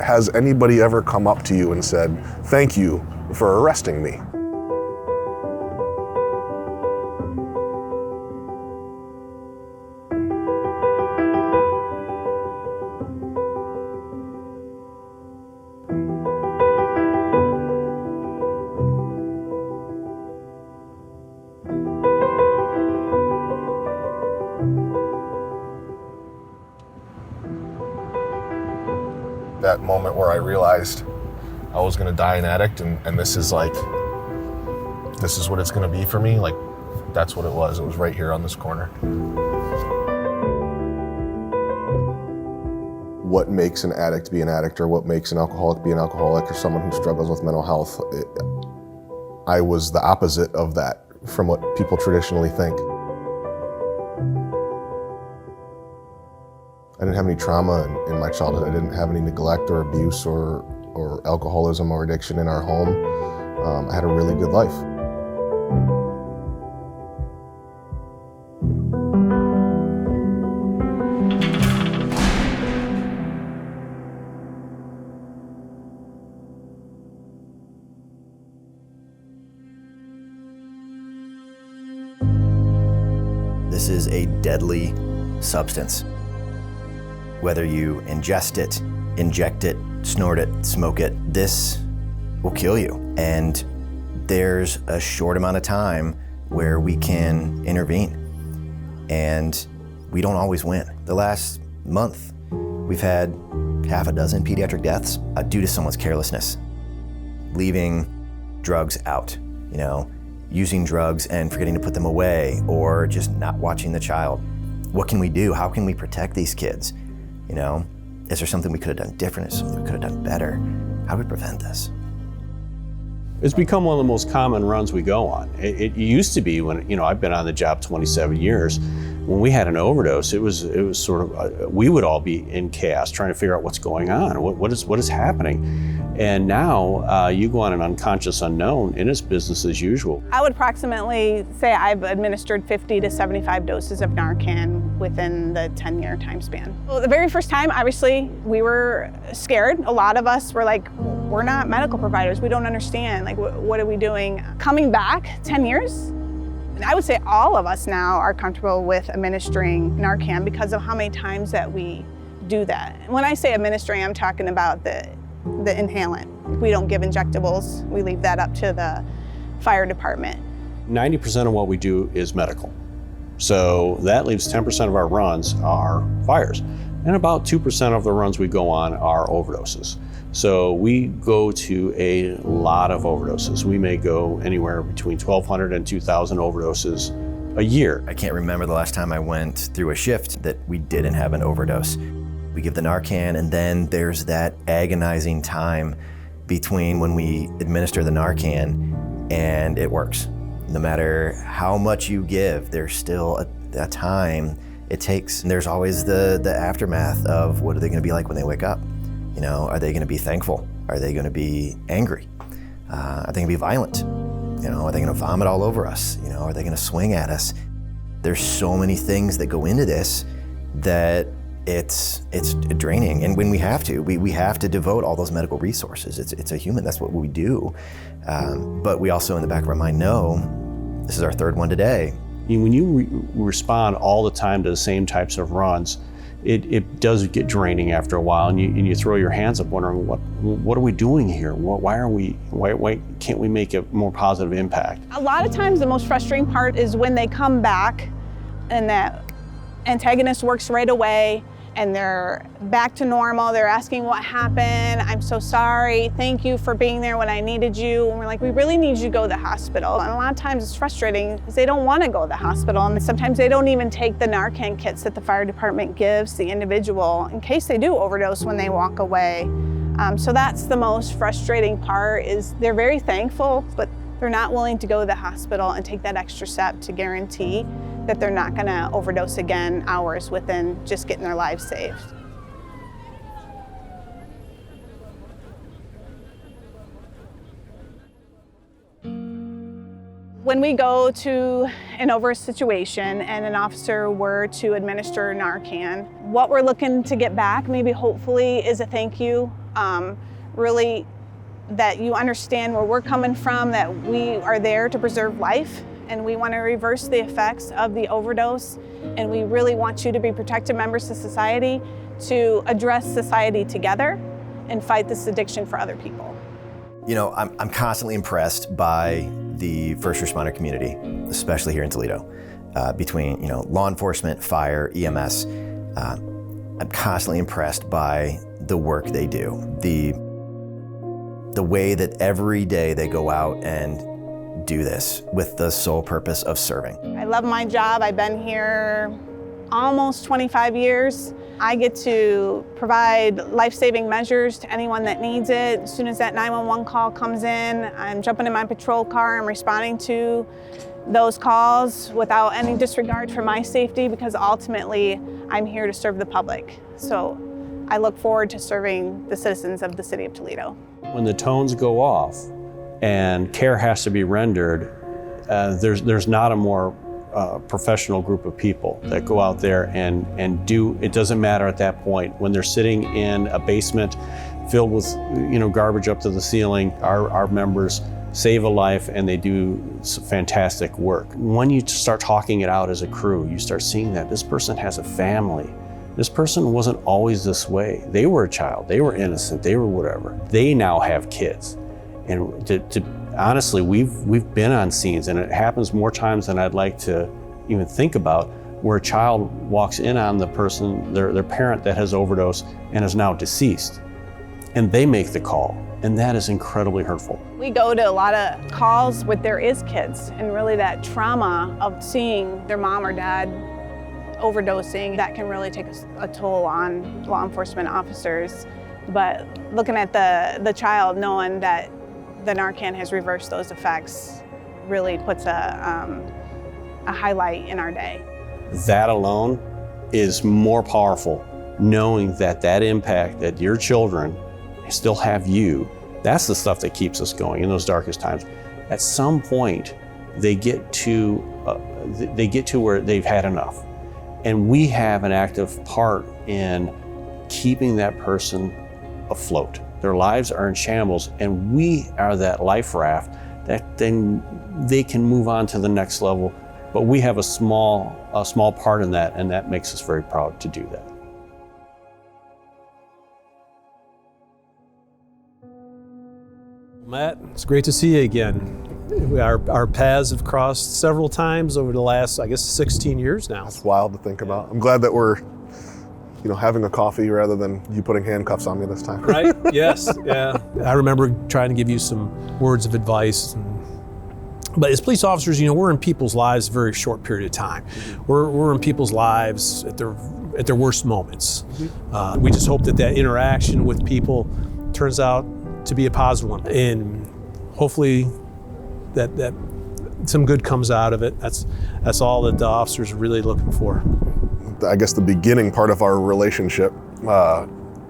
Has anybody ever come up to you and said, "Thank you for arresting me"? That moment where I realized I was gonna die an addict, and this is what it's gonna be for me, like, that's what it was. It was right here on this corner. What makes an addict be an addict, or what makes an alcoholic be an alcoholic, or someone who struggles with mental health? I was the opposite of that from what people traditionally think. I didn't have any trauma in my childhood. I didn't have any neglect or abuse or alcoholism or addiction in our home. I had a really good life. This is a deadly substance. Whether you ingest it, inject it, snort it, smoke it, this will kill you. And there's a short amount of time where we can intervene. And we don't always win. The last month, we've had half a dozen pediatric deaths due to someone's carelessness. Leaving drugs out, using drugs and forgetting to put them away, or just not watching the child. What can we do? How can we protect these kids? Is there something we could have done different? Is there something we could have done better? How do we prevent this? It's become one of the most common runs we go on. It used to be when, I've been on the job 27 years, when we had an overdose, it was sort of, we would all be in chaos trying to figure out what's going on, what is happening. And now you go on an unconscious unknown and it's business as usual. I would approximately say I've administered 50 to 75 doses of Narcan within the 10-year time span. Well, the very first time, obviously, we were scared. A lot of us were like, we're not medical providers. We don't understand. Like, what are we doing? Coming back 10 years, I would say all of us now are comfortable with administering Narcan because of how many times that we do that. When I say administering, I'm talking about the inhalant. We don't give injectables. We leave that up to the fire department. 90% of what we do is medical. So that leaves 10% of our runs are fires. And about 2% of the runs we go on are overdoses. So we go to a lot of overdoses. We may go anywhere between 1,200 and 2,000 overdoses a year. I can't remember the last time I went through a shift that we didn't have an overdose. We give the Narcan, and then there's that agonizing time between when we administer the Narcan and it works. No matter how much you give, there's still a time it takes. And there's always the aftermath of what are they gonna be like when they wake up? Are they gonna be thankful? Are they gonna be angry? Are they gonna be violent? Are they gonna vomit all over us? Are they gonna swing at us? There's so many things that go into this that it's draining. And when we have to devote all those medical resources. It's a human, that's what we do. But we also in the back of our mind know this is our third one today. When you respond all the time to the same types of runs, it does get draining after a while, and you throw your hands up wondering, what are we doing here? Why can't we make a more positive impact? A lot of times the most frustrating part is when they come back and that antagonist works right away and they're back to normal. They're asking what happened. I'm so sorry. Thank you for being there when I needed you. And we're like, we really need you to go to the hospital. And a lot of times it's frustrating because they don't want to go to the hospital. And sometimes they don't even take the Narcan kits that the fire department gives the individual in case they do overdose when they walk away. So that's the most frustrating part is they're very thankful, but they're not willing to go to the hospital and take that extra step to guarantee that they're not gonna overdose again hours within just getting their lives saved. When we go to an overdose situation and an officer were to administer Narcan, what we're looking to get back, maybe hopefully, is a thank you really that you understand where we're coming from, that we are there to preserve life, and we want to reverse the effects of the overdose, and we really want you to be protected members of society to address society together and fight this addiction for other people. You know, I'm constantly impressed by the first responder community, especially here in Toledo, between, you know, law enforcement, fire, EMS. I'm constantly impressed by the work they do, the way that every day they go out and do this with the sole purpose of serving. I love my job. I've been here almost 25 years. I get to provide life-saving measures to anyone that needs it. As soon as that 911 call comes in, I'm jumping in my patrol car and responding to those calls without any disregard for my safety, because ultimately I'm here to serve the public. So I look forward to serving the citizens of the city of Toledo. When the tones go off and care has to be rendered, there's not a more professional group of people that go out there and do. It doesn't matter at that point when they're sitting in a basement filled with, you know, garbage up to the ceiling. Our members save a life and they do fantastic work. When you start talking it out as a crew, you start seeing that this person has a family. This person wasn't always this way. They were a child, they were innocent, they were whatever. They now have kids. And to honestly, we've been on scenes, and it happens more times than I'd like to even think about, where a child walks in on the person, their parent that has overdosed and is now deceased, and they make the call, and that is incredibly hurtful. We go to a lot of calls with there is kids, and really that trauma of seeing their mom or dad overdosing, that can really take a toll on law enforcement officers. But looking at the child, knowing that the Narcan has reversed those effects, really puts a highlight in our day. That alone is more powerful, knowing that that impact, that your children still have you. That's the stuff that keeps us going in those darkest times. At some point, they get to where they've had enough. And we have an active part in keeping that person afloat. Their lives are in shambles, and we are that life raft that then they can move on to the next level. But we have a small part in that, and that makes us very proud to do that. Matt, it's great to see you again. Our paths have crossed several times over the last, I guess, 16 years now. It's wild to think about. I'm glad that we're, you know, having a coffee rather than you putting handcuffs on me this time. Right? Yes. Yeah. I remember trying to give you some words of advice. But as police officers, you know, we're in people's lives a very short period of time. We're in people's lives at their worst moments. We just hope that interaction with people turns out to be a positive one, and hopefully that some good comes out of it. That's all that the officers are really looking for. I guess the beginning part of our relationship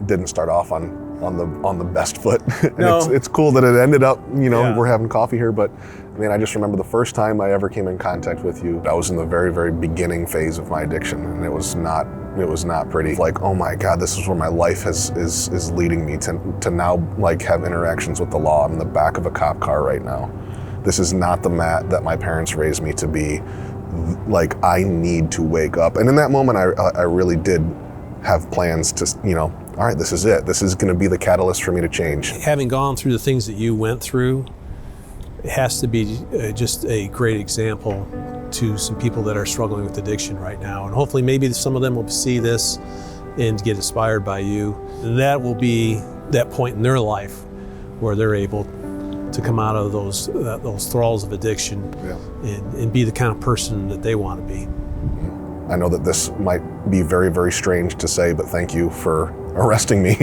didn't start off on the best foot. And No. it's cool that it ended up, you know, Yeah. we're having coffee here, but I mean, I just remember the first time I ever came in contact with you, I was in the very, very beginning phase of my addiction, and it was not pretty. Like, oh my God, this is where my life is leading me to now, like, have interactions with the law. I'm in the back of a cop car right now. This is not the Matt that my parents raised me to be. Like, I need to wake up. And in that moment, I really did have plans to, you know, all right, this is it. This is going to be the catalyst for me to change. Having gone through the things that you went through, it has to be just a great example to some people that are struggling with addiction right now. And hopefully maybe some of them will see this and get inspired by you. And that will be that point in their life where they're able to come out of those thralls of addiction, and be the kind of person that they want to be. I know that this might be very, very strange to say, but thank you for arresting me.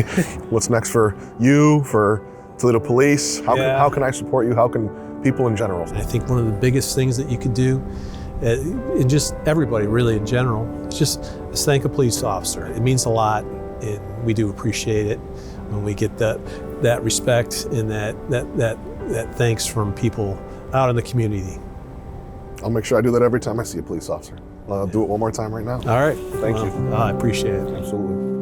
What's next for you, for Toledo Police? How can I support you? How can people in general? I think one of the biggest things that you could do, and just everybody really in general, is just thank a police officer. It means a lot, and we do appreciate it when we get that respect and that thanks from people out in the community. I'll make sure I do that every time I see a police officer. I'll do it one more time right now. All right. Thank you. I appreciate it. Absolutely.